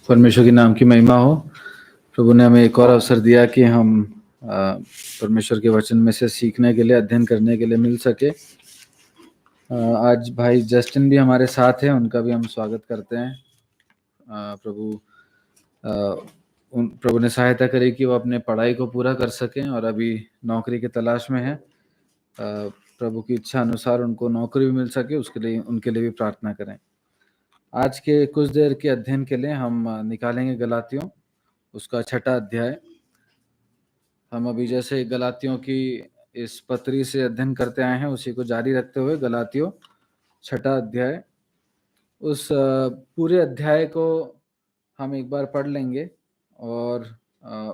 परमेश्वर के नाम की महिमा हो। प्रभु ने हमें एक और अवसर दिया कि हम परमेश्वर के वचन में से सीखने के लिए, अध्ययन करने के लिए मिल सके। आज भाई जस्टिन भी हमारे साथ हैं, उनका भी हम स्वागत करते हैं। प्रभु ने सहायता करी कि वो अपने पढ़ाई को पूरा कर सकें और अभी नौकरी की तलाश में है। प्रभु की इच्छा अनुसार उनको नौकरी भी मिल सके, उसके लिए उनके लिए भी प्रार्थना करें। आज के कुछ देर के अध्ययन के लिए हम निकालेंगे गलातियों, उसका 6ठा अध्याय। हम अभी जैसे गलातियों की इस पत्री से अध्ययन करते आए हैं, उसी को जारी रखते हुए गलातियों 6ठा अध्याय, उस पूरे अध्याय को हम एक बार पढ़ लेंगे और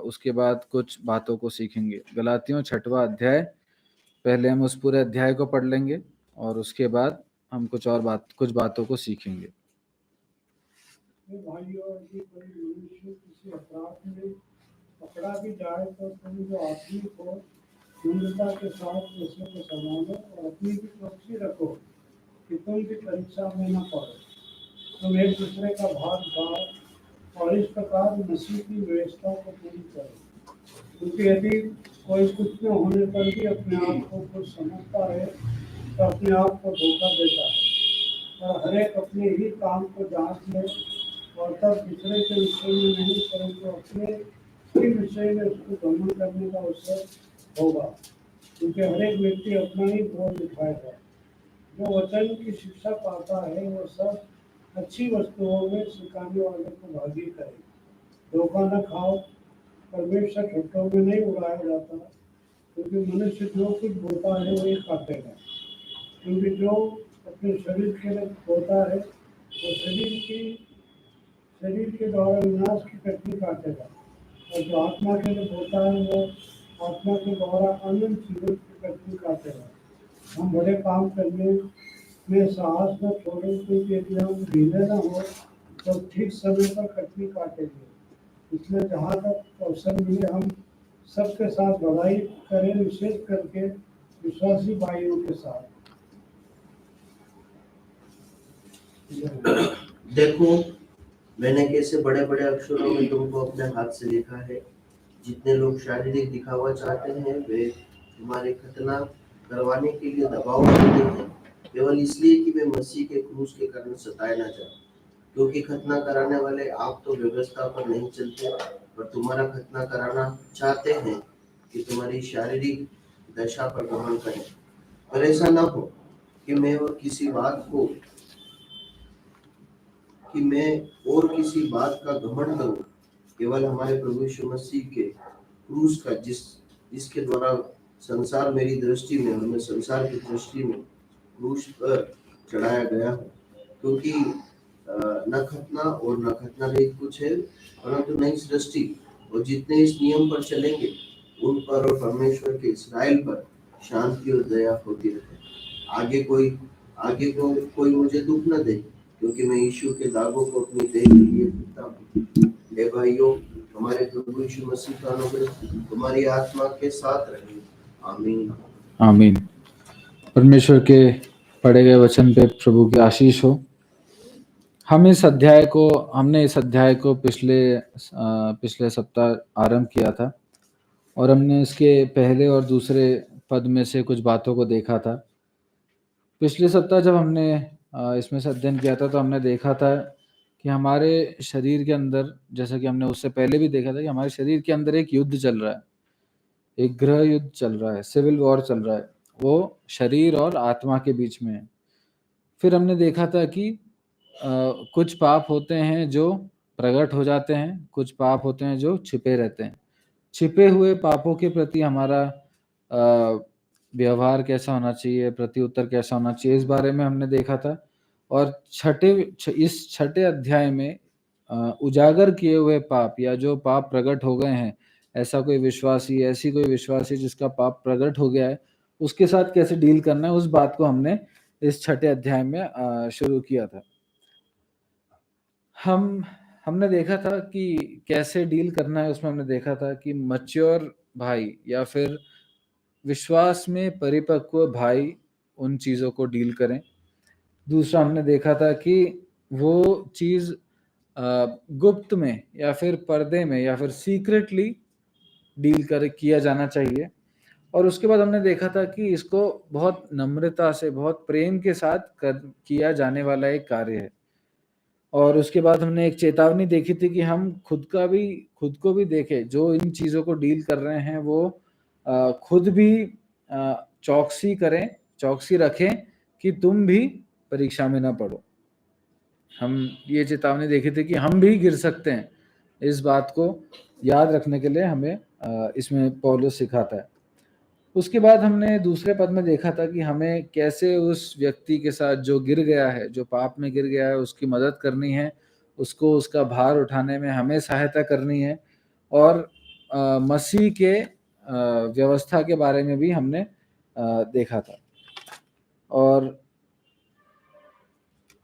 उसके बाद कुछ बातों को सीखेंगे। गलातियों 6वां अध्याय, पहले हम उस पूरे अध्याय को पढ़ लेंगे और उसके बाद हम कुछ बातों को सीखेंगे। भाइयों, यदि कोई मनुष्य किसी अपराध में पकड़ा भी जाए तो तुम जो आदमी को दृढ़ता के साथ दूसरे को संभालो और अपनी भी चौकसी रखो कि तुम भी परीक्षा में न पड़ो। तुम एक दूसरे का भाग डाल और इस प्रकार मसीह की व्यवस्था को पूरी करो। क्योंकि यदि कोई कुछ न होने पर भी अपने आप को कुछ समझता है तो अपने आप को धोखा देता है। और हर एक अपने ही काम को जांच ले और तब दूसरे के विषय में नहीं, परंतु अपने ही विषय में उसको घमंड करने का अवसर होगा। क्योंकि हर एक व्यक्ति अपना ही बोझ उठाएगा। जो वचन की शिक्षा पाता है वो सब अच्छी वस्तुओं में सिखाने वाले को भागी करे। धोखा न खाओ, परमेश्वर ठट्ठों में नहीं उड़ाया जाता। क्योंकि मनुष्य जो कुछ बोता है वही काटेगा। क्योंकि जो अपने शरीर के लिए बोता है वो शरीर के द्वारा विनाश की कटनी काटेगा, और जो आत्मा के लिए बोता है वो आत्मा के द्वारा अनंत जीवन की कटनी काटेगा। हम बड़े काम करने में साहस न छोड़ें, क्योंकि यदि हम ढीले न हो तो ठीक समय पर कटनी काटेंगे। इसलिए जहाँ तक अवसर मिले हम सबके साथ भलाई करें, विशेष करके विश्वासी भाइयों के साथ। देखो, मैंने कैसे बड़े बड़े अक्षरों में तुमको अपने हाथ से लिखा है। जितने लोग शारीरिक दिखावा चाहते हैं वे तुम्हारे खतना करवाने के लिए दबाव करते हैं, केवल इसलिए कि वे मसीह के क्रूस के कारण सताए न जाए। क्योंकि खतना कराने वाले आप तो व्यवस्था पर नहीं चलते, पर तुम्हारा खतना कराना चाहते हैं कि तुम्हारी शारीरिक दशा पर घमंड करें। पर ऐसा न हो कि मैं और किसी बात का घमंड करूं, केवल हमारे प्रभु यीशु मसीह के क्रूस का, जिसके द्वारा संसार मेरी दृष्टि में और मैं संसार की दृष्टि में क्रूस पर चढ़ाया गया हूं। क्योंकि न खतना और न खतना रहित कुछ है, परंतु नई सृष्टि। और जितने इस नियम पर चलेंगे उन पर और परमेश्वर के इस्राएल पर शांति और दया होती रहे। आगे को कोई मुझे दुख न दे, क्योंकि मैं यीशु के दागों को अपनी देह के लिए भुगता हूँ। हे भाइयों, हमारे प्रभु यीशु मसीह का अनुग्रह तुम्हारी आत्मा के साथ रहे। आमीन। आमीन। परमेश्वर के पढ़े गए वचन पे प्रभु की आशीष हो। हमने इस अध्याय को पिछले सप्ताह आरंभ किया था और हमने इसके पहले और दूसरे पद में से कुछ बातों को देखा था। पिछले सप्ताह जब हमने इसमें से अध्ययन किया था तो हमने देखा था कि हमारे शरीर के अंदर, जैसा कि हमने उससे पहले भी देखा था, कि हमारे शरीर के अंदर एक युद्ध चल रहा है, एक गृह युद्ध चल रहा है, सिविल वॉर चल रहा है। वो शरीर और आत्मा के बीच में है। फिर हमने देखा था कि कुछ पाप होते हैं जो प्रकट हो जाते हैं, कुछ पाप होते हैं जो छिपे रहते हैं। छिपे हुए पापों के प्रति हमारा व्यवहार कैसा होना चाहिए, प्रत्युत्तर कैसा होना चाहिए, इस बारे में हमने देखा था। और इस 6ठे अध्याय में उजागर किए हुए पाप, या जो पाप प्रकट हो गए हैं, ऐसी कोई विश्वासी जिसका पाप प्रकट हो गया है, उसके साथ कैसे डील करना है, उस बात को हमने इस 6ठे अध्याय में शुरू किया था। हमने देखा था कि कैसे डील करना है। उसमें हमने देखा था कि मैच्योर भाई या फिर विश्वास में परिपक्व भाई उन चीज़ों को डील करें। दूसरा हमने देखा था कि वो चीज़ गुप्त में या फिर पर्दे में या फिर सीक्रेटली डील कर किया जाना चाहिए। और उसके बाद हमने देखा था कि इसको बहुत नम्रता से, बहुत प्रेम के साथ किया जाने वाला एक कार्य है। और उसके बाद हमने एक चेतावनी देखी थी कि हम खुद को भी देखें, जो इन चीज़ों को डील कर रहे हैं वो खुद भी चौकसी करें, चौकसी रखें कि तुम भी परीक्षा में ना पड़ो। हम ये चेतावनी देखी थी कि हम भी गिर सकते हैं। इस बात को याद रखने के लिए हमें इसमें पौलुस सिखाता है। उसके बाद हमने दूसरे पद में देखा था कि हमें कैसे उस व्यक्ति के साथ जो गिर गया है, जो पाप में गिर गया है, उसकी मदद करनी है, उसको उसका भार उठाने में हमें सहायता करनी है। और मसीह के व्यवस्था के बारे में भी हमने देखा था। और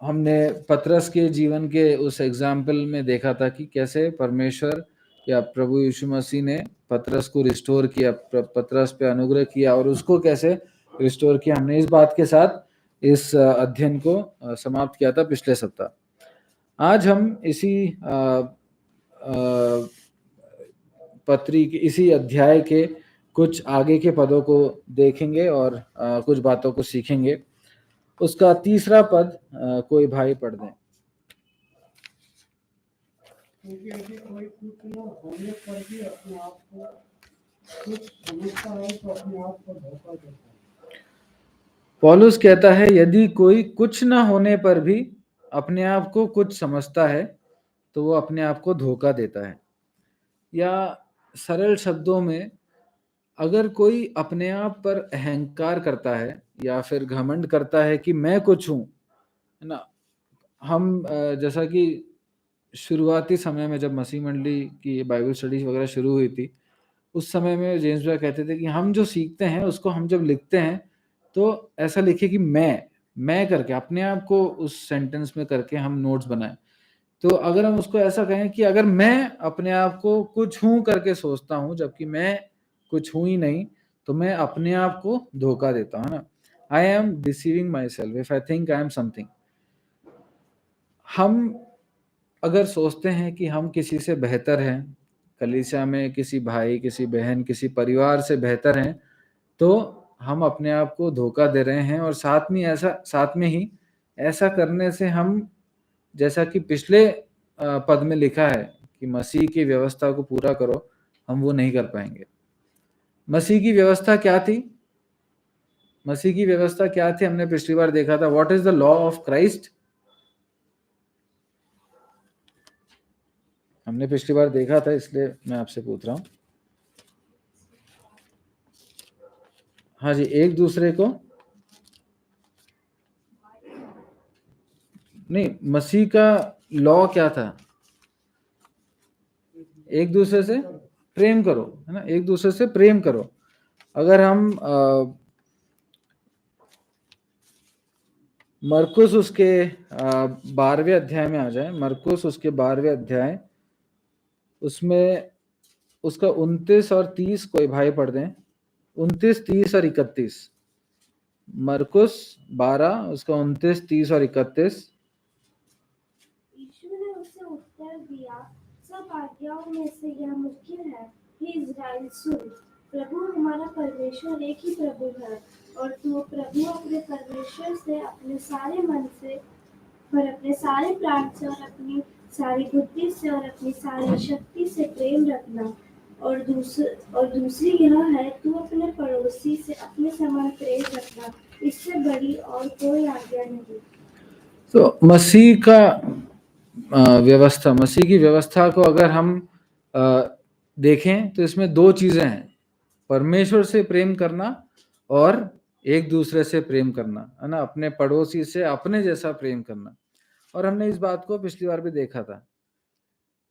हमने पतरस के जीवन के उस एग्जाम्पल में देखा था कि कैसे परमेश्वर या प्रभु यीशु मसीह ने पतरस को रिस्टोर किया, पतरस पे अनुग्रह किया और उसको कैसे रिस्टोर किया। हमने इस बात के साथ इस अध्ययन को समाप्त किया था पिछले सप्ताह। आज हम इसी पत्री के इसी अध्याय के कुछ आगे के पदों को देखेंगे और कुछ बातों को सीखेंगे। उसका तीसरा पद कोई भाई पढ़ दें। क्योंकि यदि कोई कुछ न होने पर भी अपने आप को कुछ समझता है तो अपने आप को धोखा देता है। पौलुस कहता है यदि कोई कुछ न होने पर भी अपने आप को कुछ समझता है तो वो अपने आप को धोखा देता है। या सरल शब्दों में, अगर कोई अपने आप पर अहंकार करता है या फिर घमंड करता है कि मैं कुछ हूँ, है ना। हम जैसा कि शुरुआती समय में जब मसीह मंडली की बाइबल स्टडीज वगैरह शुरू हुई थी, उस समय में जेम्स भाई कहते थे कि हम जो सीखते हैं उसको हम जब लिखते हैं तो ऐसा लिखे कि मैं करके अपने आप को उस सेंटेंस में करके हम नोट्स बनाएं। तो अगर हम उसको ऐसा कहें कि अगर मैं अपने आप को कुछ हूं करके सोचता हूं जबकि मैं कुछ हूं ही नहीं, तो मैं अपने आप को धोखा देता हूं ना। I am deceiving my self if I think I am something. हम अगर सोचते हैं कि हम किसी से बेहतर हैं, कलीसिया में किसी भाई, किसी बहन, किसी परिवार से बेहतर हैं, तो हम अपने आप को धोखा दे रहे हैं। और साथ में ही ऐसा करने से हम, जैसा कि पिछले पद में लिखा है कि मसीह की व्यवस्था को पूरा करो, हम वो नहीं कर पाएंगे। मसीह की व्यवस्था क्या थी? मसीह की व्यवस्था क्या थी? हमने पिछली बार देखा था, what is the law of Christ. हमने पिछली बार देखा था, इसलिए मैं आपसे पूछ रहा हूं। हाँ जी, एक दूसरे को नहीं, मसीह का लॉ क्या था? एक दूसरे से प्रेम करो, है ना। एक दूसरे से प्रेम करो। अगर हम मरकुस उसके 12वें अध्याय में आ जाए, मरकुस उसके 12वें अध्याय, उसमें उसका 29 और 30 कोई भाई पढ़ दें। 29, 30 और 31। मरकुस 12 उसका 29, 30 और 31। यीशु ने उसे उत्तर दिया, सब आज्ञाओं में से यह मुश्किल है कि इज़राइल सुन, प्रभु हमारा परमेश्वर एक ही प्रभु है और तू प्रभु अपने परमेश्वर से अपने सारे मन से और अपने सारे प्राण से और अपनी सारी बुद्धि से और अपनी सारी शक्ति से प्रेम रखना। और दूसरी यह है, तू अपने पड़ोसी से अपने समान प्रेम रखना। इससे बड़ी और कोई आज्ञा नहीं। तो मसीह का व्यवस्था, मसीह की व्यवस्था को अगर हम देखें तो इसमें दो चीजें हैं, परमेश्वर से प्रेम करना और एक दूसरे से प्रेम करना, है ना। अपने पड़ोसी से अपने जैसा प्रेम करना। और हमने इस बात को पिछली बार भी देखा था।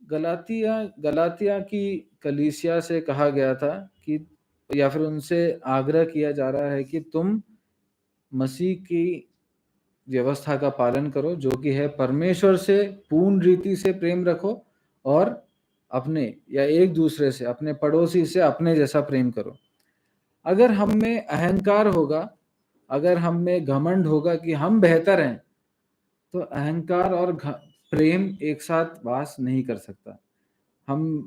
गलातिया की कलीसिया से कहा गया था कि, या फिर उनसे आग्रह किया जा रहा है कि तुम मसीह की व्यवस्था का पालन करो, जो कि है परमेश्वर से पूर्ण रीति से प्रेम रखो और अपने या एक दूसरे से, अपने पड़ोसी से अपने जैसा प्रेम करो। अगर हम में अहंकार होगा, अगर हम में घमंड होगा कि हम बेहतर हैं, तो अहंकार और प्रेम एक साथ वास नहीं कर सकता। हम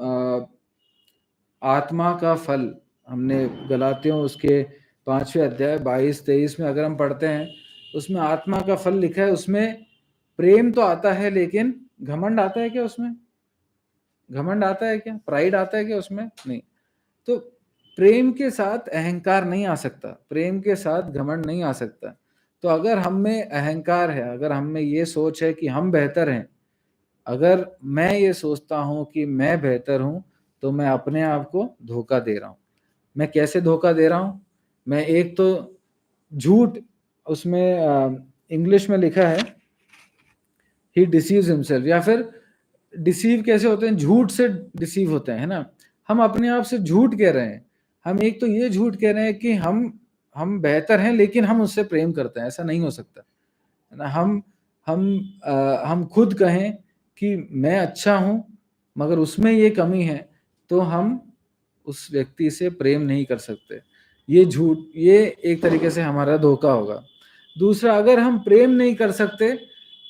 आत्मा का फल हमने गलातियों उसके 5वें अध्याय 22-23 में अगर हम पढ़ते हैं, उसमें आत्मा का फल लिखा है, उसमें प्रेम तो आता है, लेकिन घमंड आता है क्या उसमें? घमंड आता है क्या? प्राइड आता है क्या उसमें? नहीं। तो प्रेम के साथ अहंकार नहीं आ सकता, प्रेम के साथ घमंड नहीं आ सकता। तो अगर हम में अहंकार है, अगर हम में ये सोच है कि हम बेहतर हैं, अगर मैं ये सोचता हूं कि मैं बेहतर हूं, तो मैं अपने आप को धोखा दे रहा हूं। मैं कैसे धोखा दे रहा हूं? मैं एक तो झूठ, उसमें इंग्लिश में लिखा है ही डिसीव्स हिमसेल्फ, या फिर डिसीव कैसे होते हैं? झूठ से डिसीव होते हैं, है ना? हम अपने आप से झूठ कह रहे हैं। हम एक तो ये झूठ कह रहे हैं कि हम बेहतर हैं, लेकिन हम उससे प्रेम करते हैं। ऐसा नहीं हो सकता, है ना? हम खुद कहें कि मैं अच्छा हूं, मगर उसमें ये कमी है, तो हम उस व्यक्ति से प्रेम नहीं कर सकते। ये झूठ, ये एक तरीके से हमारा धोखा होगा। दूसरा, अगर हम प्रेम नहीं कर सकते,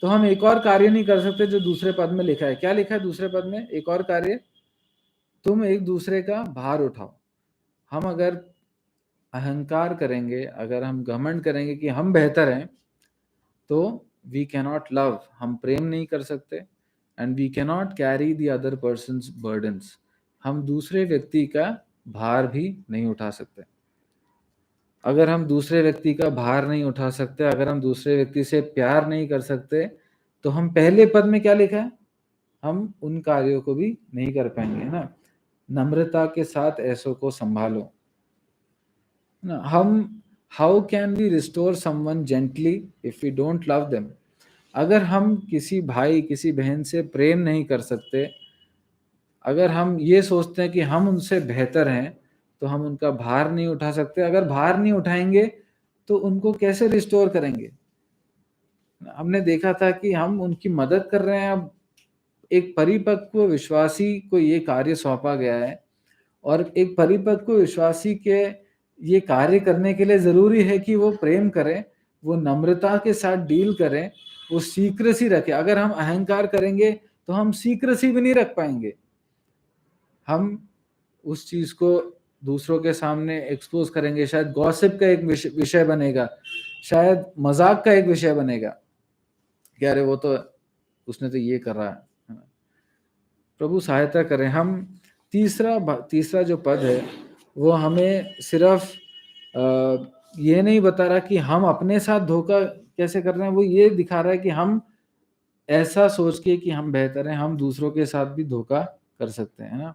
तो हम एक और कार्य नहीं कर सकते जो दूसरे पद में लिखा है। क्या लिखा है दूसरे पद में? एक और कार्य, तुम एक दूसरे का भार उठाओ। हम अगर अहंकार करेंगे, अगर हम घमंड करेंगे कि हम बेहतर हैं, तो वी कैनॉट लव, हम प्रेम नहीं कर सकते, and we cannot carry the other person's burdens, हम दूसरे व्यक्ति का भार भी नहीं उठा सकते। अगर हम दूसरे व्यक्ति का भार नहीं उठा सकते, अगर हम दूसरे व्यक्ति से प्यार नहीं कर सकते, तो हम पहले पद में क्या लिखा है? हम उन कार्यों को भी नहीं कर पाएंगे, है ना? नम्रता के साथ ऐसों को संभालो, है ना? हम how can we restore someone gently if we don't love them? अगर हम किसी भाई किसी बहन से प्रेम नहीं कर सकते, अगर हम ये सोचते हैं कि हम उनसे बेहतर हैं, तो हम उनका भार नहीं उठा सकते। अगर भार नहीं उठाएंगे, तो उनको कैसे रिस्टोर करेंगे? हमने देखा था कि हम उनकी मदद कर रहे हैं। अब एक परिपक्व विश्वासी को ये कार्य सौंपा गया है, और एक परिपक्व विश्वासी के ये कार्य करने के लिए ज़रूरी है कि वो प्रेम करें, वो नम्रता के साथ डील करें, वो सीक्रेसी रखें। अगर हम अहंकार करेंगे, तो हम सीक्रेसी भी नहीं रख पाएंगे। हम उस चीज़ को दूसरों के सामने एक्सपोज करेंगे, शायद गॉसिप का एक विषय बनेगा, शायद मजाक का एक विषय बनेगा कि अरे वो तो, उसने तो ये कर रहा है। प्रभु सहायता करें। हम तीसरा जो पद है, वो हमें सिर्फ ये नहीं बता रहा कि हम अपने साथ धोखा कैसे कर रहे हैं, वो ये दिखा रहा है कि हम ऐसा सोच के कि हम बेहतर हैं, हम दूसरों के साथ भी धोखा कर सकते हैं, ना?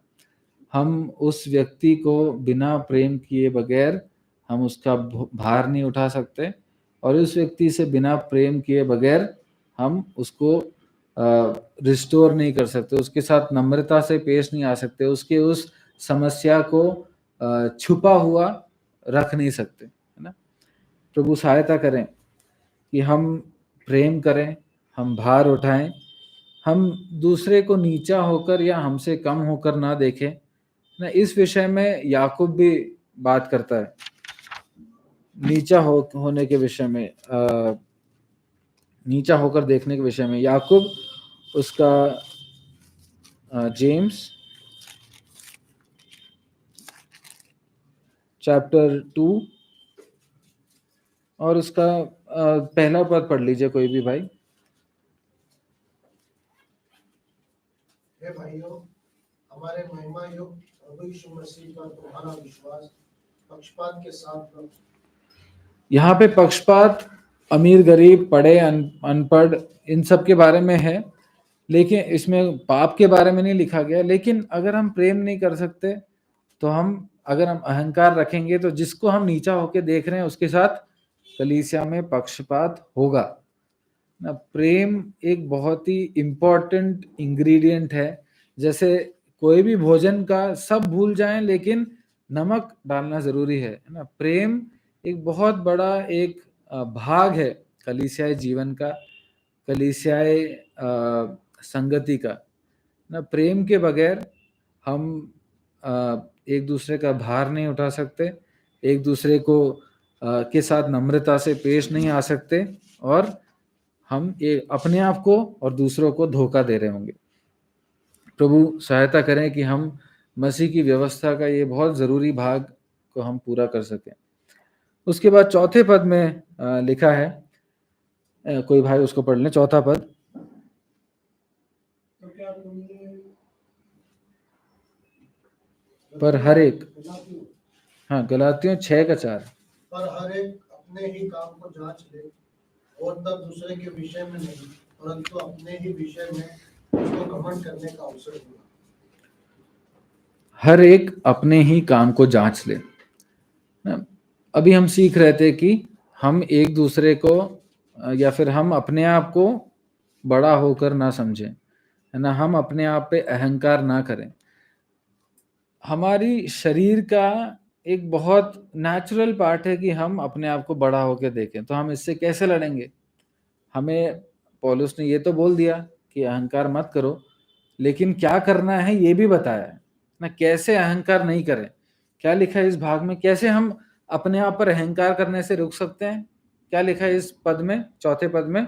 हम उस व्यक्ति को बिना प्रेम किए बगैर हम उसका भार नहीं उठा सकते, और उस व्यक्ति से बिना प्रेम किए बगैर हम उसको रिस्टोर नहीं कर सकते, उसके साथ नम्रता से पेश नहीं आ सकते, उसके उस समस्या को छुपा हुआ रख नहीं सकते, है ना? प्रभु सहायता करें कि हम प्रेम करें, हम भार उठाएं, हम दूसरे को नीचा होकर या हमसे कम होकर ना देखें, ना? इस विषय में याकूब भी बात करता है, नीचा होने के विषय में, नीचा होकर देखने के विषय में। याकूब उसका जेम्स चैप्टर 2 और उसका पहला पद पढ़ लीजिए कोई भी भाई। हे भाइयों, हमारे महिमा युक्त प्रभु यीशु मसीह पर तुम्हारा विश्वास पक्षपात के साथ रखो। यहाँ पे पक्षपात अमीर गरीब पढ़े अनपढ़ इन सब के बारे में है, लेकिन इसमें पाप के बारे में नहीं लिखा गया। लेकिन अगर हम प्रेम नहीं कर सकते, तो अगर हम अहंकार रखेंगे, तो जिसको हम नीचा होके देख रहे हैं उसके साथ कलीसिया में पक्षपात होगा ना। प्रेम एक बहुत ही इम्पोर्टेंट इंग्रेडिएंट है। जैसे कोई भी भोजन का सब भूल जाएं, लेकिन नमक डालना जरूरी है ना। प्रेम एक बहुत बड़ा एक भाग है कलीसियाई जीवन का, कलीसियाई संगति का ना। प्रेम के बगैर हम एक दूसरे का भार नहीं उठा सकते, एक दूसरे को के साथ नम्रता से पेश नहीं आ सकते, और हम अपने आप को और दूसरों को धोखा दे रहे होंगे। प्रभु सहायता करें कि हम मसीह की व्यवस्था का ये बहुत ज़रूरी भाग को हम पूरा कर सकें। उसके बाद चौथे पद में लिखा है, कोई भाई उसको पढ़ लें, चौथा पद। तो क्या तुमने पर हर एक, गलातियों हाँ गलातियों 6:4, पर हर एक अपने ही काम को जांच ले और तब दूसरे के विषय में नहीं परंतु अपने ही विषय में उसको घमंड करने का अवसर हुआ। हर एक अपने ही काम को जांच ले। ना, अभी हम सीख रहे थे कि हम एक दूसरे को या फिर हम अपने आप को बड़ा होकर ना समझें, है ना, हम अपने आप पे अहंकार ना करें। हमारी शरीर का एक बहुत नेचुरल पार्ट है कि हम अपने आप को बड़ा होकर देखें, तो हम इससे कैसे लड़ेंगे? हमें पौलुस ने ये तो बोल दिया कि अहंकार मत करो, लेकिन क्या करना है ये भी बताया है ना, कैसे अहंकार नहीं करें। क्या लिखा है इस भाग में, कैसे हम अपने आप पर अहंकार करने से रुक सकते हैं? क्या लिखा है इस पद में, चौथे पद में?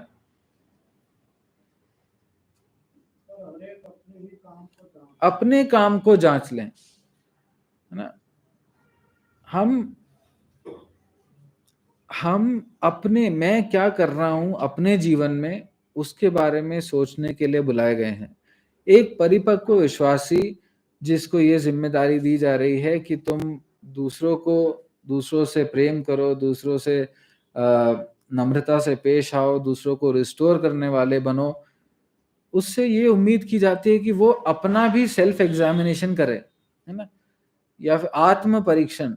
पर हर एक अपने ही काम को जांच अपने काम को जांच लें, है ना। हम अपने, मैं क्या कर रहा हूं अपने जीवन में, उसके बारे में सोचने के लिए बुलाए गए हैं। एक परिपक्व विश्वासी जिसको ये जिम्मेदारी दी जा रही है कि तुम दूसरों से प्रेम करो, दूसरों से नम्रता से पेश आओ, दूसरों को रिस्टोर करने वाले बनो, उससे ये उम्मीद की जाती है कि वो अपना भी सेल्फ एग्जामिनेशन करे, है ना, या फिर आत्म परीक्षण।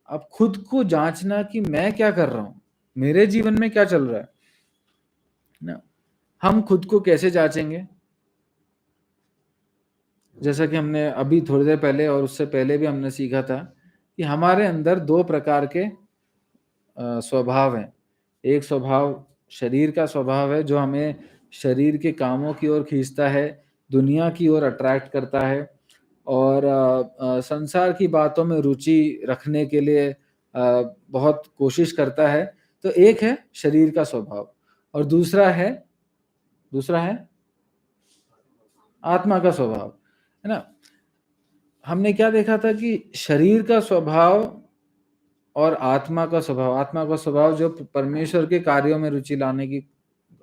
अब खुद को जांचना कि मैं क्या कर रहा हूं, मेरे जीवन में क्या चल रहा है ना। हम खुद को कैसे जांचेंगे? जैसा कि हमने अभी थोड़ी देर पहले और उससे पहले भी हमने सीखा था कि हमारे अंदर दो प्रकार के स्वभाव हैं। एक स्वभाव शरीर का स्वभाव है जो हमें शरीर के कामों की ओर खींचता है, दुनिया की ओर अट्रैक्ट करता है और संसार की बातों में रुचि रखने के लिए बहुत कोशिश करता है। तो एक है शरीर का स्वभाव और दूसरा है आत्मा का स्वभाव, है ना। हमने क्या देखा था कि शरीर का स्वभाव और आत्मा का स्वभाव जो परमेश्वर के कार्यों में रुचि लाने की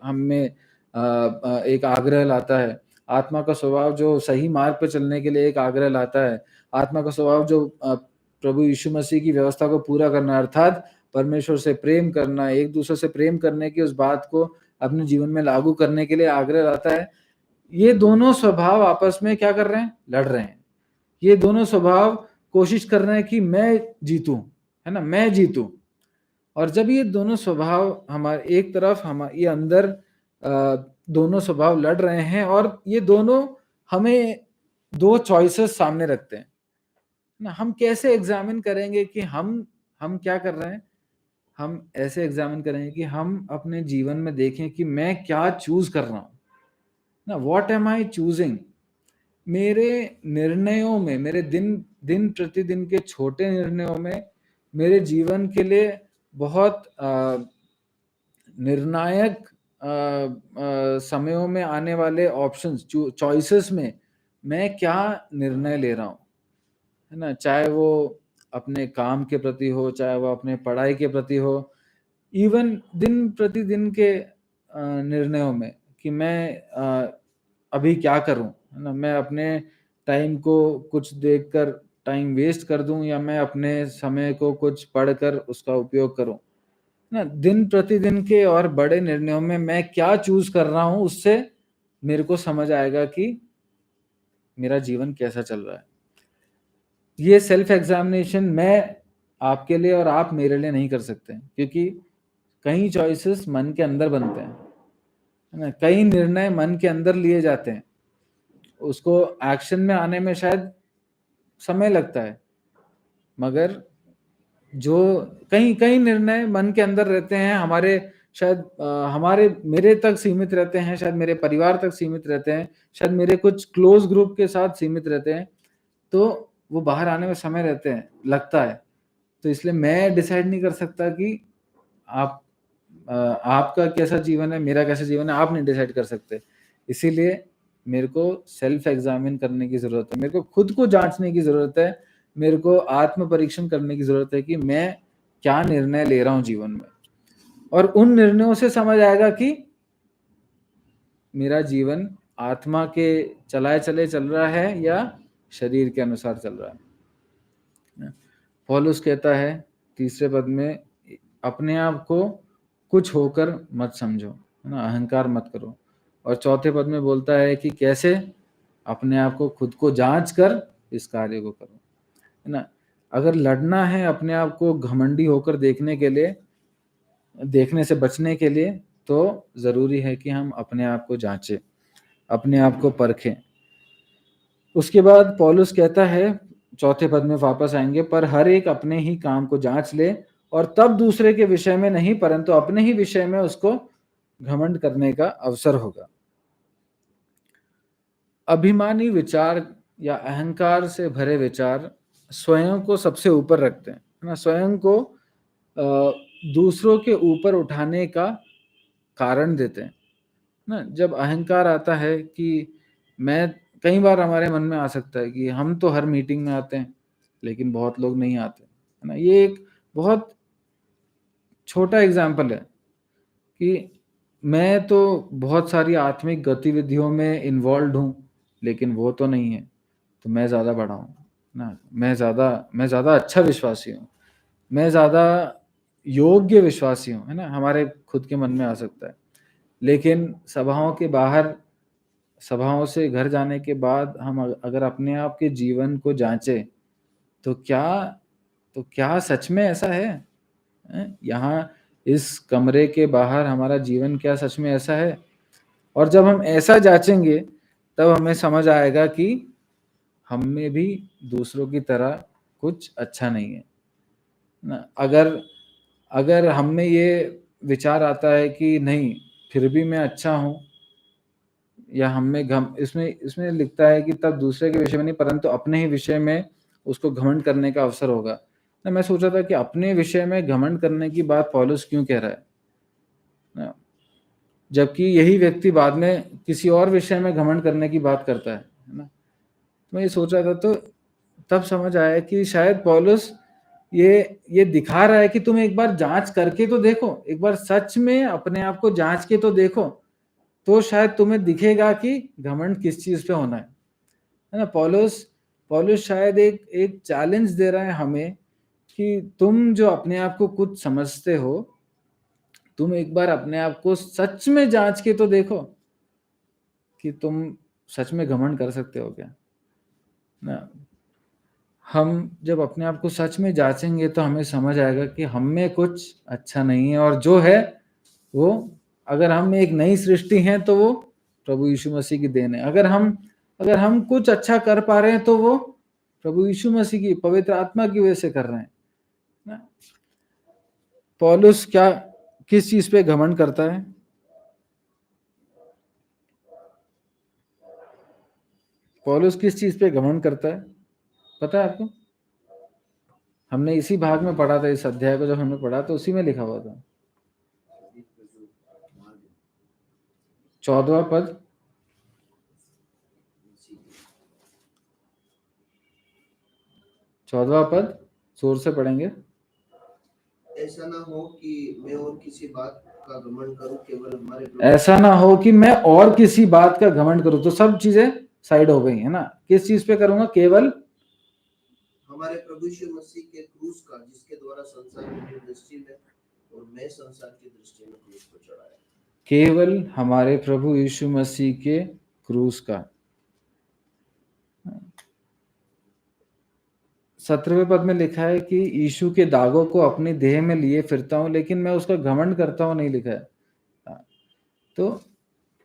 हमें एक आग्रह लाता है। आत्मा का स्वभाव जो सही मार्ग पर चलने के लिए एक आग्रह लाता है। आत्मा का स्वभाव जो प्रभु यीशु मसीह की व्यवस्था को पूरा करना, अर्थात परमेश्वर से प्रेम करना, एक दूसरे से प्रेम करने की उस बात को अपने जीवन में लागू करने के लिए आग्रह लाता है। ये दोनों स्वभाव आपस में क्या कर रहे हैं? लड़ रहे हैं। ये दोनों स्वभाव कोशिश कर रहे हैं कि मैं जीतूं, है ना, मैं जीतूं। और जब ये दोनों स्वभाव हमारे एक तरफ ये अंदर दोनों स्वभाव लड़ रहे हैं और ये दोनों हमें दो चॉइसेस सामने रखते हैं ना, हम कैसे एग्जामिन करेंगे कि हम क्या कर रहे हैं? हम ऐसे एग्जामिन करेंगे कि हम अपने जीवन में देखें कि मैं क्या चूज कर रहा हूं ना, व्हाट एम आई चूजिंग। मेरे निर्णयों में, मेरे दिन प्रतिदिन के छोटे निर्णयों में मेरे जीवन के लिए बहुत निर्णायक समयों में आने वाले ऑप्शंस, चॉइसेस में मैं क्या निर्णय ले रहा हूँ, है ना। चाहे वो अपने काम के प्रति हो, चाहे वो अपने पढ़ाई के प्रति हो, इवन दिन प्रतिदिन के निर्णयों में कि मैं अभी क्या करूं, है ना। मैं अपने टाइम को कुछ देखकर टाइम वेस्ट कर दूं या मैं अपने समय को कुछ पढ़कर उसका उपयोग करूं ना। दिन प्रतिदिन के और बड़े निर्णयों में मैं क्या चूज कर रहा हूं, उससे मेरे को समझ आएगा कि मेरा जीवन कैसा चल रहा है। ये सेल्फ एग्जामिनेशन मैं आपके लिए और आप मेरे लिए नहीं कर सकते, क्योंकि कई चॉइसेस मन के अंदर बनते हैं, है ना। कई निर्णय मन के अंदर लिए जाते हैं, उसको एक्शन में आने में शायद समय लगता है, मगर जो कई निर्णय मन के अंदर रहते हैं, हमारे शायद मेरे तक सीमित रहते हैं, शायद मेरे परिवार तक सीमित रहते हैं, शायद मेरे कुछ क्लोज ग्रुप के साथ सीमित रहते हैं, तो वो बाहर आने में समय लगता है। तो इसलिए मैं डिसाइड नहीं कर सकता कि आप आपका कैसा जीवन है, मेरा कैसा जीवन है, आप नहीं डिसाइड कर सकते। इसीलिए मेरे को सेल्फ एग्जामिन करने की जरूरत है, मेरे को खुद को जांचने की जरूरत है, मेरे को आत्म परीक्षण करने की जरूरत है कि मैं क्या निर्णय ले रहा हूं जीवन में, और उन निर्णयों से समझ आएगा कि मेरा जीवन आत्मा के चलाए चले चल रहा है या शरीर के अनुसार चल रहा है। पौलुस कहता है तीसरे पद में, अपने आप को कुछ होकर मत समझो, है ना, अहंकार मत करो। और चौथे पद में बोलता है कि कैसे, अपने आप को खुद को जांच कर इस कार्य को करो, है ना। अगर लड़ना है अपने आप को घमंडी होकर देखने से बचने के लिए, तो जरूरी है कि हम अपने आप को जांचें, अपने आप को परखें। उसके बाद पौलुस कहता है, चौथे पद में वापस आएंगे, पर हर एक अपने ही काम को जांच ले, और तब दूसरे के विषय में नहीं परंतु अपने ही विषय में उसको घमंड करने का अवसर होगा। अभिमानी विचार या अहंकार से भरे विचार स्वयं को सबसे ऊपर रखते हैं, है ना, स्वयं को दूसरों के ऊपर उठाने का कारण देते हैं ना। जब अहंकार आता है कि मैं, कई बार हमारे मन में आ सकता है कि हम तो हर मीटिंग में आते हैं लेकिन बहुत लोग नहीं आते, है ना। ये एक बहुत छोटा एग्जाम्पल है कि मैं तो बहुत सारी आत्मिक गतिविधियों में इन्वॉल्व हूँ लेकिन वो तो नहीं है, तो मैं ज़्यादा बड़ा हूँ ना, मैं ज़्यादा अच्छा विश्वासी हूँ, मैं ज़्यादा योग्य विश्वासी हूँ, है ना, हमारे खुद के मन में आ सकता है। लेकिन सभाओं से घर जाने के बाद हम अगर अपने आप के जीवन को जांचें तो क्या सच में ऐसा है? यहाँ इस कमरे के बाहर हमारा जीवन क्या सच में ऐसा है? और जब हम ऐसा जांचेंगे तब हमें समझ आएगा कि हम में भी दूसरों की तरह कुछ अच्छा नहीं है ना। अगर हम में ये विचार आता है कि नहीं फिर भी मैं अच्छा हूँ, या हम में इसमें लिखता है कि तब दूसरे के विषय में नहीं परंतु अपने ही विषय में उसको घमंड करने का अवसर होगा। ना मैं सोचा था कि अपने विषय में घमंड करने की बात पौलुस क्यों कह रहा है ना, जबकि यही व्यक्ति बाद में किसी और विषय में घमंड करने की बात करता है ना। मैं ये सोच रहा था तो तब समझ आया कि शायद पौलुस ये दिखा रहा है कि तुम एक बार जांच करके तो देखो, एक बार सच में अपने आप को जांच के तो देखो, तो शायद तुम्हें दिखेगा कि घमंड किस चीज पे होना है ना। पौलुस शायद एक चैलेंज दे रहा है हमें कि तुम जो अपने आप को कुछ समझते हो, तुम एक बार अपने आप को सच में जांच के तो देखो कि तुम सच में घमंड कर सकते हो क्या ना। हम जब अपने आप को सच में जांचेंगे तो हमें समझ आएगा कि हम में कुछ अच्छा नहीं है, और जो है वो, अगर हम एक नई सृष्टि हैं तो वो प्रभु यीशु मसीह की देन है। अगर हम कुछ अच्छा कर पा रहे हैं तो वो प्रभु यीशु मसीह की पवित्र आत्मा की वजह से कर रहे हैं ना। पौलुस किस चीज पे घमंड करता है? पौलुस किस चीज पे घमंड करता है पता है आपको? हमने इसी भाग में पढ़ा था, इस अध्याय को जब हमने पढ़ा तो उसी में लिखा हुआ था। 14वां पद, जोर से पढ़ेंगे। ऐसा ना हो कि मैं और किसी बात का घमंड करूं, केवल हमारे ऐसा ना हो कि मैं और किसी बात का घमंड करूं, तो सब चीजें साइड हो गई है ना। किस चीज पे करूंगा? केवल हमारे प्रभु यीशु मसीह के क्रूस का, जिसके द्वारा संसार मेरी दृष्टि में और मैं संसार की दृष्टि में क्रूस को चढ़ाया। केवल हमारे प्रभु यीशु मसीह के क्रूस का। 17वें पद में लिखा है कि यीशु के दागों को अपनी देह में लिए फिरता हूं लेकिन मैं उसका घमंड करता हूं नहीं लिखा है। तो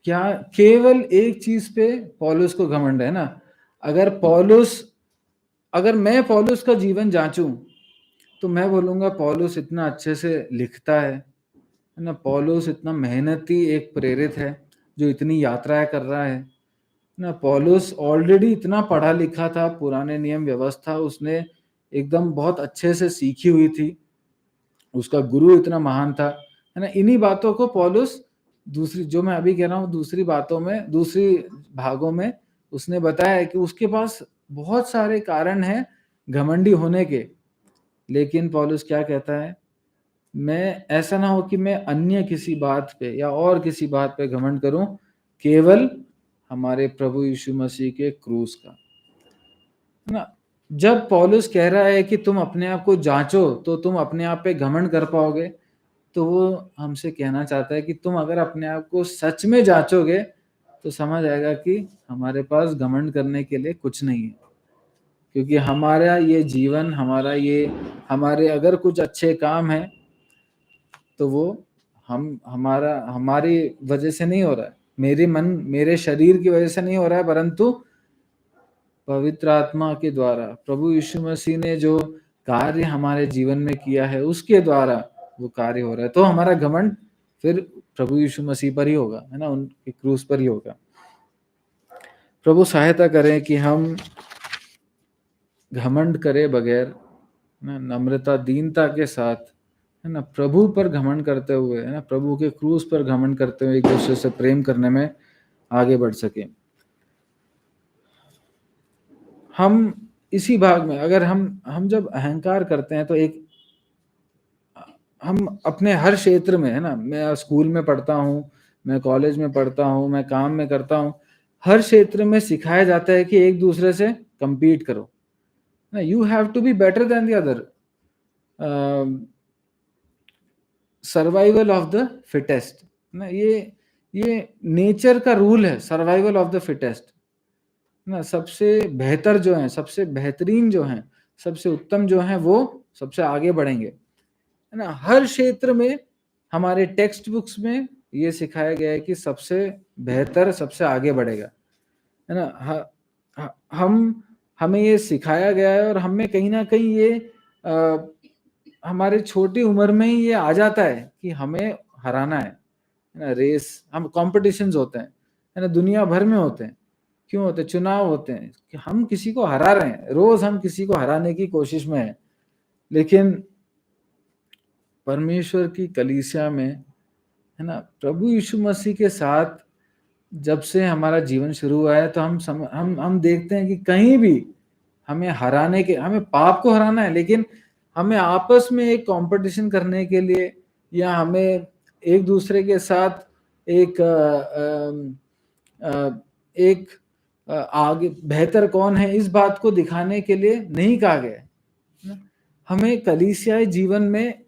क्या केवल एक चीज पे पौलुस को घमंड है ना। अगर मैं पौलुस का जीवन जांचूं तो मैं बोलूंगा पौलुस इतना अच्छे से लिखता है ना, पौलुस इतना मेहनती एक प्रेरित है जो इतनी यात्राएं कर रहा है ना। पौलुस ऑलरेडी इतना पढ़ा लिखा था, पुराने नियम व्यवस्था उसने एकदम बहुत अच्छे से सीखी हुई थी, उसका गुरु इतना महान था, है ना। इन्हीं बातों को पौलुस दूसरी, जो मैं अभी कह रहा हूँ, दूसरी बातों में, दूसरी भागों में उसने बताया है कि उसके पास बहुत सारे कारण हैं घमंडी होने के, लेकिन पौलुस क्या कहता है, मैं ऐसा ना हो कि मैं अन्य किसी बात पे या और किसी बात पे घमंड करूं, केवल हमारे प्रभु यीशु मसीह के क्रूस का, है ना। जब पौलुस कह रहा है कि तुम अपने आप को जांचो तो तुम अपने आप पे घमंड कर पाओगे, तो वो हमसे कहना चाहता है कि तुम अगर अपने आप को सच में जांचोगे तो समझ आएगा कि हमारे पास घमंड करने के लिए कुछ नहीं है, क्योंकि हमारा ये जीवन, हमारे अगर कुछ अच्छे काम है तो वो हमारी वजह से नहीं हो रहा है, मेरे शरीर की वजह से नहीं हो रहा है, परंतु पवित्र आत्मा के द्वारा प्रभु यीशु मसीह ने जो कार्य हमारे जीवन में किया है उसके द्वारा वो कार्य हो रहा है। तो हमारा घमंड फिर प्रभु यीशु मसीह पर ही होगा, है ना, उनके क्रूस पर ही होगा। प्रभु सहायता करें कि हम घमंड करे बगैर, ना, नम्रता दीनता के साथ, है ना, प्रभु पर घमंड करते हुए, है ना, प्रभु के क्रूस पर घमंड करते हुए एक दूसरे से प्रेम करने में आगे बढ़ सके। हम इसी भाग में अगर हम जब अहंकार करते हैं तो एक हम अपने हर क्षेत्र में, है ना, मैं स्कूल में पढ़ता हूँ, मैं कॉलेज में पढ़ता हूँ, मैं काम में करता हूँ, हर क्षेत्र में सिखाया जाता है कि एक दूसरे से compete करो, ना, you have to be better than the other, survival of the fittest, ना, ये नेचर का रूल है, सर्वाइवल ऑफ द फिटेस्ट, ना, सबसे बेहतर जो हैं, सबसे बेहतरीन जो हैं, सबसे उत्तम जो हैं वो सबसे आगे बढ़ेंगे, है ना। हर क्षेत्र में हमारे टेक्स्ट बुक्स में ये सिखाया गया है कि सबसे बेहतर सबसे आगे बढ़ेगा, है ना। हमें ये सिखाया गया है और हमें कहीं ना कहीं ये हमारे छोटी उम्र में ही ये आ जाता है कि हमें हराना है ना। रेस, हम कॉम्पिटिशन्स होते हैं, है ना, दुनिया भर में होते हैं। क्यों होते हैं? चुनाव होते हैं कि हम किसी को हरा रहे हैं, रोज हम किसी को हराने की कोशिश में हैं। लेकिन परमेश्वर की कलीसिया में, है ना, प्रभु यीशु मसीह के साथ जब से हमारा जीवन शुरू हुआ है तो हम देखते हैं कि कहीं भी हमें पाप को हराना है, लेकिन हमें आपस में एक कंपटीशन करने के लिए या हमें एक दूसरे के साथ एक आगे बेहतर कौन है इस बात को दिखाने के लिए नहीं कहा गया। हमें कलीसियाई जीवन में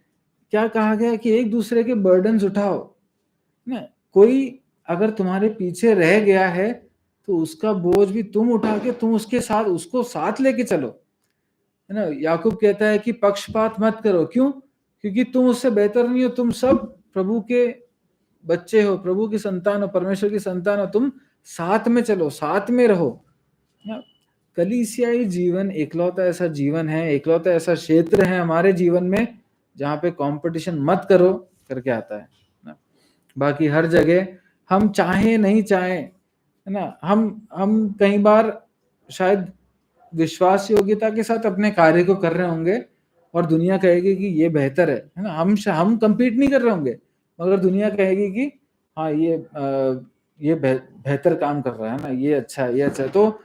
क्या कहा गया कि एक दूसरे के बर्डन्स उठाओ ना। कोई अगर तुम्हारे पीछे रह गया है तो उसका बोझ भी तुम उठा के तुम उसको साथ लेके चलो, है ना। याकूब कहता है कि पक्षपात मत करो। क्यों? क्योंकि तुम उससे बेहतर नहीं हो, तुम सब प्रभु के बच्चे हो, प्रभु की संतान हो, परमेश्वर की संतान हो, तुम साथ में चलो, साथ में रहो ना। कलीसियाई जीवन इकलौता ऐसा जीवन है, इकलौता ऐसा क्षेत्र है हमारे जीवन में जहाँ पे कंपटीशन मत करो करके आता है ना। बाकी हर जगह हम चाहे नहीं चाहे, है ना, हम कई बार शायद विश्वास योग्यता के साथ अपने कार्य को कर रहे होंगे और दुनिया कहेगी कि ये बेहतर है ना। हम compete नहीं कर रहे होंगे, मगर दुनिया कहेगी कि हाँ ये बेहतर काम कर रहा है ना, ये अच्छा है, ये अच्छा है। तो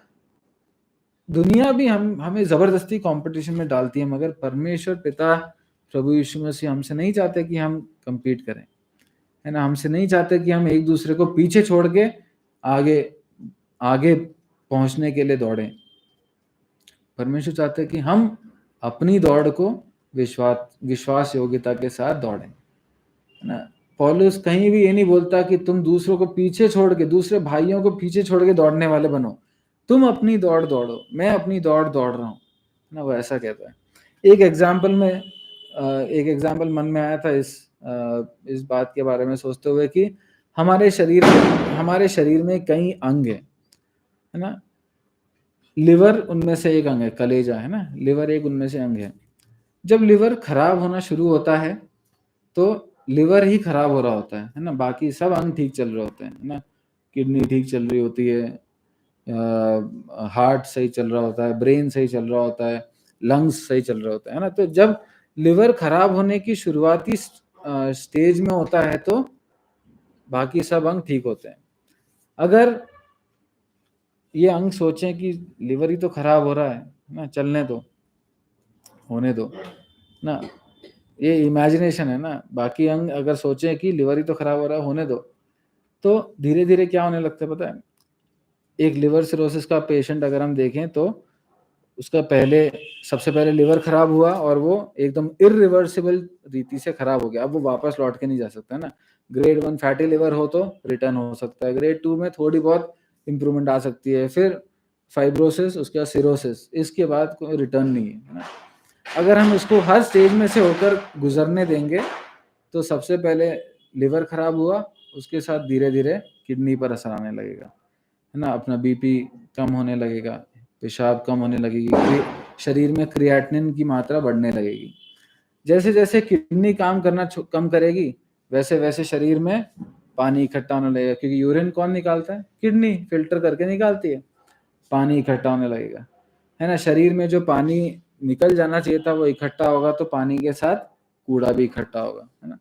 दुनिया भी हमें जबरदस्ती कंपटीशन में डालती है, मगर परमेश्वर पिता प्रभु यीशु मसीह हमसे नहीं चाहते कि हम compete करें, है ना। हमसे नहीं चाहते कि हम एक दूसरे को पीछे छोड़ के आगे आगे पहुंचने के लिए दौड़ें। परमेश्वर चाहते हैं कि हम अपनी दौड़ को विश्वास योग्यता के साथ दौड़ें, है ना। पौलुस कहीं भी ये नहीं बोलता कि तुम दूसरों को पीछे छोड़ के, दूसरे भाइयों को पीछे छोड़ के दौड़ने वाले बनो। तुम अपनी दौड़ दौड़ो, मैं अपनी दौड़ दौड़ रहा हूँ ना, वो ऐसा कहता है। एक एग्जाम्पल मन में आया था इस बात के बारे में सोचते हुए कि हमारे शरीर में कई अंग है ना। लिवर उनमें से एक अंग है, कलेजा, है ना, लिवर एक उनमें से अंग है। जब लिवर खराब होना शुरू होता है तो लिवर ही खराब हो रहा होता है ना, बाकी सब अंग ठीक चल रहे होते हैं, है ना। किडनी ठीक चल रही होती है, हार्ट सही चल रहा होता है, ब्रेन सही चल रहा होता है, लंग्स सही चल रहा होता है ना। तो जब लिवर खराब होने की शुरुआती स्टेज में होता है तो बाकी सब अंग ठीक होते हैं। अगर ये अंग सोचें कि लिवर ही तो खराब हो रहा है ना, चलने दो, होने दो ना, ये इमेजिनेशन है ना। बाकी अंग अगर सोचें कि लिवर ही तो खराब हो रहा है, होने दो, तो धीरे धीरे क्या होने लगता है पता है? एक लिवर सिरोसिस का पेशेंट अगर हम देखें तो उसका सबसे पहले लिवर खराब हुआ और वो एकदम इरिवर्सिबल रीति से खराब हो गया। अब वो वापस लौट के नहीं जा सकता ना। ग्रेड 1 फैटी लिवर हो तो रिटर्न हो सकता है, ग्रेड 2 में थोड़ी बहुत इंप्रूवमेंट आ सकती है, फिर फाइब्रोसिस, उसके बाद सिरोसिस, इसके बाद कोई रिटर्न नहीं है ना। अगर हम इसको हर स्टेज में से होकर गुजरने देंगे तो सबसे पहले लिवर खराब हुआ, उसके साथ धीरे धीरे किडनी पर असर आने लगेगा, है ना। अपना बीपी कम होने लगेगा, पेशाब कम होने लगेगी, शरीर में क्रिएटिनिन की मात्रा बढ़ने लगेगी। जैसे जैसे किडनी काम करना कम करेगी, वैसे वैसे शरीर में पानी इकट्ठा होने लगेगा, क्योंकि यूरिन कौन निकालता है? किडनी फिल्टर करके निकालती है। पानी इकट्ठा होने लगेगा, है ना। शरीर में जो पानी निकल जाना चाहिए था वो इकट्ठा होगा, तो पानी के साथ कूड़ा भी इकट्ठा होगा, है ना।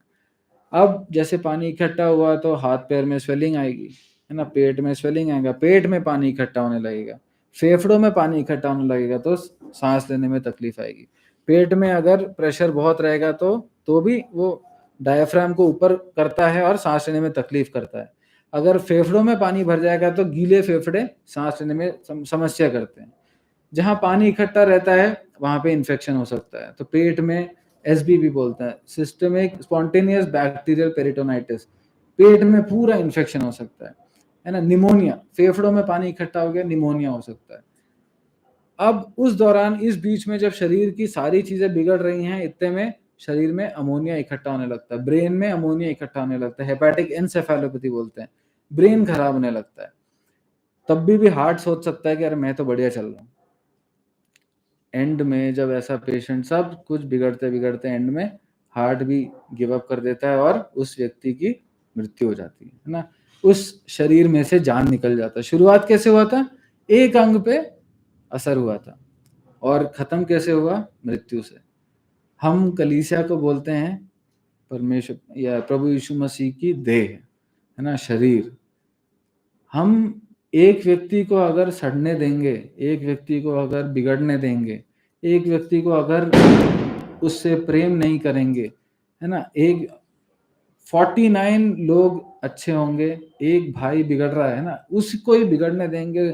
अब जैसे पानी इकट्ठा हुआ तो हाथ पैर में स्वेलिंग आएगी, है ना, पेट में स्वेलिंग आएगा, पेट में पानी इकट्ठा होने लगेगा, फेफड़ों में पानी इकट्ठा होने लगेगा तो सांस लेने में तकलीफ आएगी। पेट में अगर प्रेशर बहुत रहेगा तो भी वो डायफ्राम को ऊपर करता है और सांस लेने में तकलीफ करता है। अगर फेफड़ों में पानी भर जाएगा तो गीले फेफड़े सांस लेने में समस्या करते हैं। जहाँ पानी इकट्ठा रहता है वहां पे इन्फेक्शन हो सकता है। तो पेट में SBB बोलता है, सिस्टमिक स्पॉन्टेनियस बैक्टीरियल पेरिटोनाइटिस, पेट में पूरा इन्फेक्शन हो सकता है ना। निमोनिया, फेफड़ों में पानी इकट्ठा हो गया, निमोनिया हो सकता है। अब उस दौरान, इस बीच में जब शरीर की सारी चीजें बिगड़ रही हैं, इतने में शरीर में अमोनिया इकट्ठा होने लगता है, ब्रेन में अमोनिया इकट्ठा होने लगता है, हेपेटिक एन्सेफेलोपैथी बोलते हैं, ब्रेन खराब होने लगता है। तब भी हार्ट सोच सकता है कि अरे मैं तो बढ़िया चल रहा हूँ। एंड में जब ऐसा पेशेंट, सब कुछ बिगड़ते बिगड़ते एंड में हार्ट भी गिव अप कर देता है और उस व्यक्ति की मृत्यु हो जाती है ना। उस शरीर में से जान निकल जाता है। शुरुआत कैसे हुआ था? एक अंग पे असर हुआ था और खत्म कैसे हुआ? मृत्यु से। हम कलीसिया को बोलते हैं परमेश्वर या प्रभु यीशु मसीह की देह, है ना, शरीर। हम एक व्यक्ति को अगर सड़ने देंगे, एक व्यक्ति को अगर बिगड़ने देंगे, एक व्यक्ति को अगर उससे प्रेम नहीं करेंगे, है ना, 49 लोग अच्छे होंगे, एक भाई बिगड़ रहा है ना, उसको ही बिगड़ने देंगे,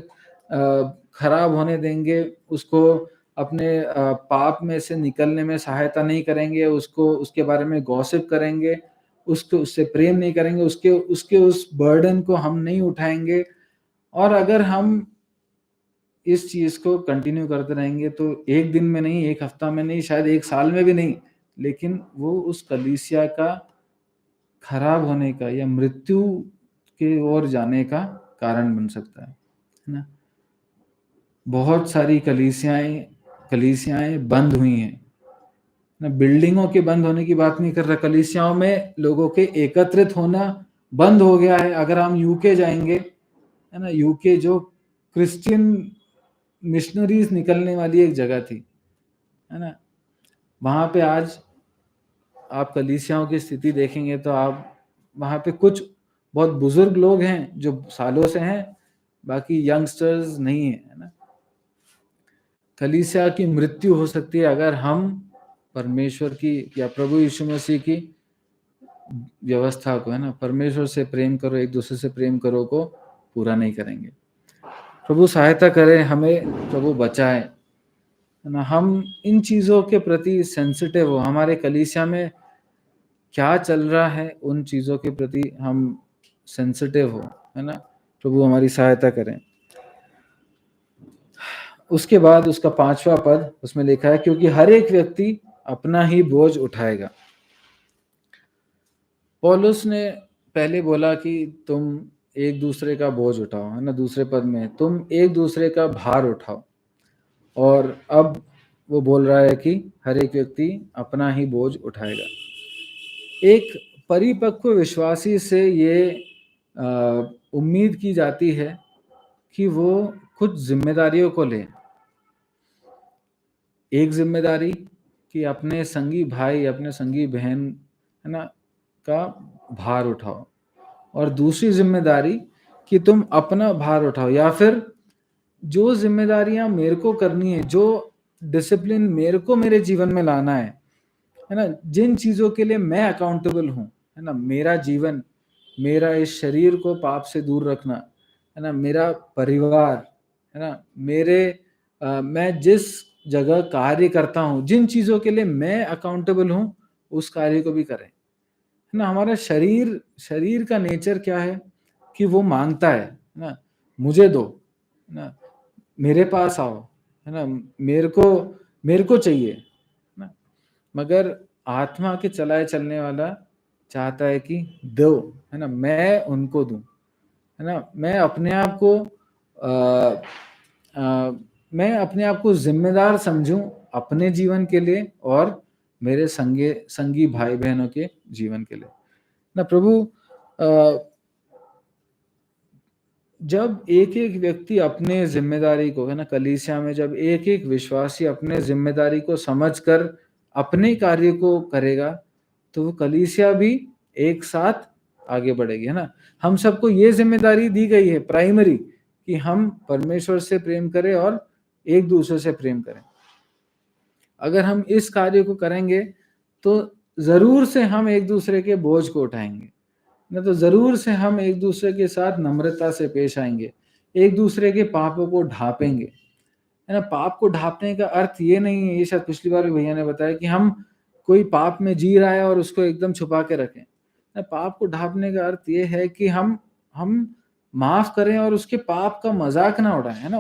खराब होने देंगे, उसको अपने पाप में से निकलने में सहायता नहीं करेंगे, उसको उसके बारे में गॉसिप करेंगे, उससे प्रेम नहीं करेंगे, उसके उस बर्डन को हम नहीं उठाएंगे। और अगर हम इस चीज को कंटिन्यू करते रहेंगे तो एक दिन में नहीं, एक हफ्ता में नहीं, शायद एक साल में भी नहीं, लेकिन वो उस कलीसिया का खराब होने का या मृत्यु के ओर जाने का कारण बन सकता है ना। बहुत सारी कलीसियाएं बंद हुई हैं ना। बिल्डिंगों के बंद होने की बात नहीं कर रहा, कलीसियाओं में लोगों के एकत्रित होना बंद हो गया है। अगर हम यूके जाएंगे, है ना, यूके जो क्रिश्चियन मिशनरीज निकलने वाली एक जगह थी, है ना, वहां पे आज आप कलीसियाओं की स्थिति देखेंगे तो आप वहां पे कुछ बहुत बुजुर्ग लोग हैं जो सालों से हैं, बाकी यंगस्टर्स नहीं है ना। कलीसिया की मृत्यु हो सकती है अगर हम परमेश्वर की या प्रभु यीशु मसीह की व्यवस्था को, है ना, परमेश्वर से प्रेम करो, एक दूसरे से प्रेम करो को पूरा नहीं करेंगे। प्रभु सहायता करे, हमें प्रभु बचाए, है ना। हम इन चीजों के प्रति सेंसिटिव हो, हमारे कलीसिया में क्या चल रहा है उन चीजों के प्रति हम सेंसिटिव हो, है ना। प्रभु हमारी सहायता करें। उसके बाद उसका 5वां पद, उसमें लिखा है क्योंकि हर एक व्यक्ति अपना ही बोझ उठाएगा। पौलुस ने पहले बोला कि तुम एक दूसरे का बोझ उठाओ, है ना, दूसरे पद में तुम एक दूसरे का भार उठाओ, और अब वो बोल रहा है कि हर एक व्यक्ति अपना ही बोझ उठाएगा। एक परिपक्व विश्वासी से ये उम्मीद की जाती है कि वो कुछ जिम्मेदारियों को ले। एक जिम्मेदारी कि अपने संगी भाई, अपने संगी बहन, है ना, का भार उठाओ, और दूसरी जिम्मेदारी कि तुम अपना भार उठाओ, या फिर जो जिम्मेदारियां मेरे को करनी है, जो डिसिप्लिन मेरे को मेरे जीवन में लाना है ना, जिन चीजों के लिए मैं अकाउंटेबल हूं, है ना, मेरा जीवन, मेरा इस शरीर को पाप से दूर रखना, है ना, मेरा परिवार, है ना, मैं जिस जगह कार्य करता हूं, जिन चीजों के लिए मैं अकाउंटेबल हूं, उस कार्य को भी करें, है ना। हमारा शरीर का नेचर क्या है कि वो मांगता है ना, मुझे दो, है ना, मेरे पास आओ, है ना, मेरे को चाहिए, है ना। मगर आत्मा के चलाए चलने वाला चाहता है कि दो, है ना, मैं उनको दूं, है ना। मैं अपने आप को जिम्मेदार समझूं अपने जीवन के लिए और मेरे संगी भाई बहनों के जीवन के लिए ना। प्रभु जब एक एक व्यक्ति अपने जिम्मेदारी को, है ना, कलीसिया में जब एक एक विश्वासी अपने जिम्मेदारी को समझकर अपने कार्य को करेगा, तो वो कलीसिया भी एक साथ आगे बढ़ेगी, है ना। हम सबको ये जिम्मेदारी दी गई है प्राइमरी, कि हम परमेश्वर से प्रेम करें और एक दूसरे से प्रेम करें। अगर हम इस कार्य को करेंगे तो जरूर से हम एक दूसरे के बोझ को उठाएंगे ना, तो जरूर से हम एक दूसरे के साथ नम्रता से पेश आएंगे, एक दूसरे के पापों को ढांपेंगे, है ना। पाप को ढांपने का अर्थ ये नहीं है, ये शायद पिछली बार भी भैया ने बताया, कि हम कोई पाप में जी रहा है और उसको एकदम छुपा के रखें ना। पाप को ढांपने का अर्थ ये है कि हम माफ करें और उसके पाप का मजाक ना उड़ाएं, है ना।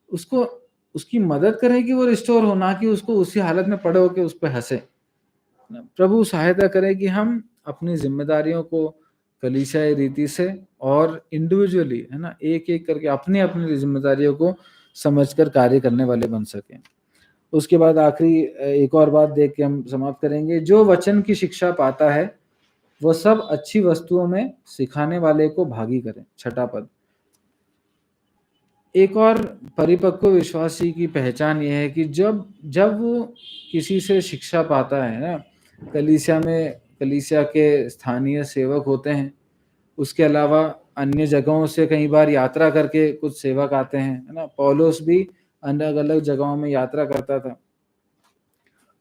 उसको उसकी मदद करें कि वो रिस्टोर हो, ना कि उसको उसी हालत में पड़े होकर उस पर हंसे। प्रभु सहायता करे कि हम अपनी जिम्मेदारियों को कलीसियाई रीति से और इंडिविजुअली, है ना, एक एक करके अपनी अपनी जिम्मेदारियों को समझकर कार्य करने वाले बन सकें। उसके बाद आखिरी एक और बात देख के हम समाप्त करेंगे। जो वचन की शिक्षा पाता है वह सब अच्छी वस्तुओं में सिखाने वाले को भागी करे। 6 पद। एक और परिपक्व विश्वासी की पहचान यह है कि जब वो किसी से शिक्षा पाता है ना, कलीसिया के स्थानीय सेवक होते हैं, उसके अलावा अन्य जगहों से कई बार यात्रा करके कुछ सेवक आते हैं, है ना। पौलुस भी अलग अलग जगहों में यात्रा करता था।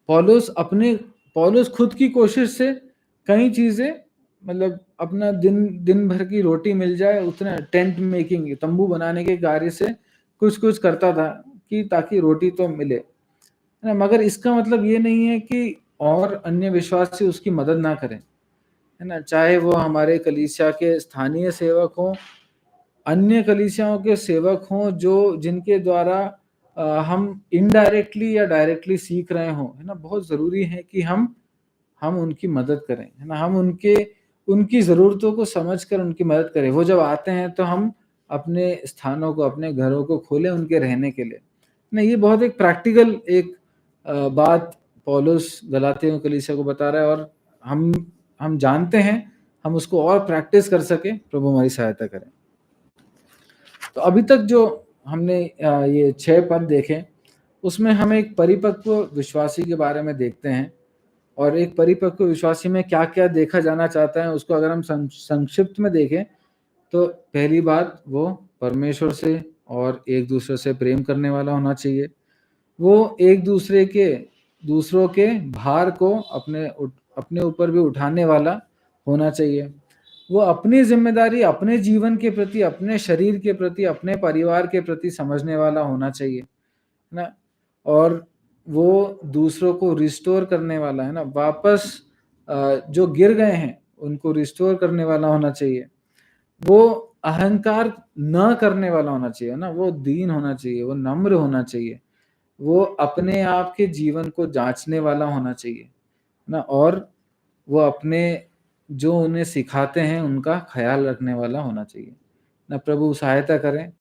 पौलुस खुद की कोशिश से कई चीजें, मतलब अपना दिन भर की रोटी मिल जाए उतना, टेंट मेकिंग, तंबू बनाने के कार्य से कुछ करता था कि ताकि रोटी तो मिले, है ना। मगर इसका मतलब ये नहीं है कि और अन्य विश्वासी उसकी मदद ना करें, है ना। चाहे वो हमारे कलीसिया के स्थानीय सेवक हों, अन्य कलीसियाओं के सेवक हों, जिनके द्वारा हम इनडायरेक्टली या डायरेक्टली सीख रहे हों, है ना। बहुत जरूरी है कि हम उनकी मदद करें, है ना। हम उनकी जरूरतों को समझकर उनकी मदद करें। वो जब आते हैं तो हम अपने स्थानों को, अपने घरों को खोलें उनके रहने के लिए ना। ये बहुत एक प्रैक्टिकल एक बात पौलुस गलातियों कलीसिया को बता रहा है, और हम जानते हैं हम उसको और प्रैक्टिस कर सके। प्रभु हमारी सहायता करें। तो अभी तक जो हमने ये 6 पद देखे, उसमें हम एक परिपक्व विश्वासी के बारे में देखते हैं, और एक परिपक्व विश्वासी में क्या क्या देखा जाना चाहता है उसको अगर हम संक्षिप्त में देखें, तो पहली बात, वो परमेश्वर से और एक दूसरे से प्रेम करने वाला होना चाहिए। वो एक दूसरों के भार को अपने ऊपर भी उठाने वाला होना चाहिए। वो अपनी जिम्मेदारी अपने जीवन के प्रति, अपने शरीर के प्रति, अपने परिवार के प्रति समझने वाला होना चाहिए, है ना। और वो दूसरों को रिस्टोर करने वाला, है ना, वापस जो गिर गए हैं उनको रिस्टोर करने वाला होना चाहिए। वो अहंकार न करने वाला होना चाहिए ना, वो दीन होना चाहिए, वो नम्र होना चाहिए, वो अपने आप के जीवन को जांचने वाला होना चाहिए ना, और वो अपने जो उन्हें सिखाते हैं उनका ख्याल रखने वाला होना चाहिए ना। प्रभु सहायता करें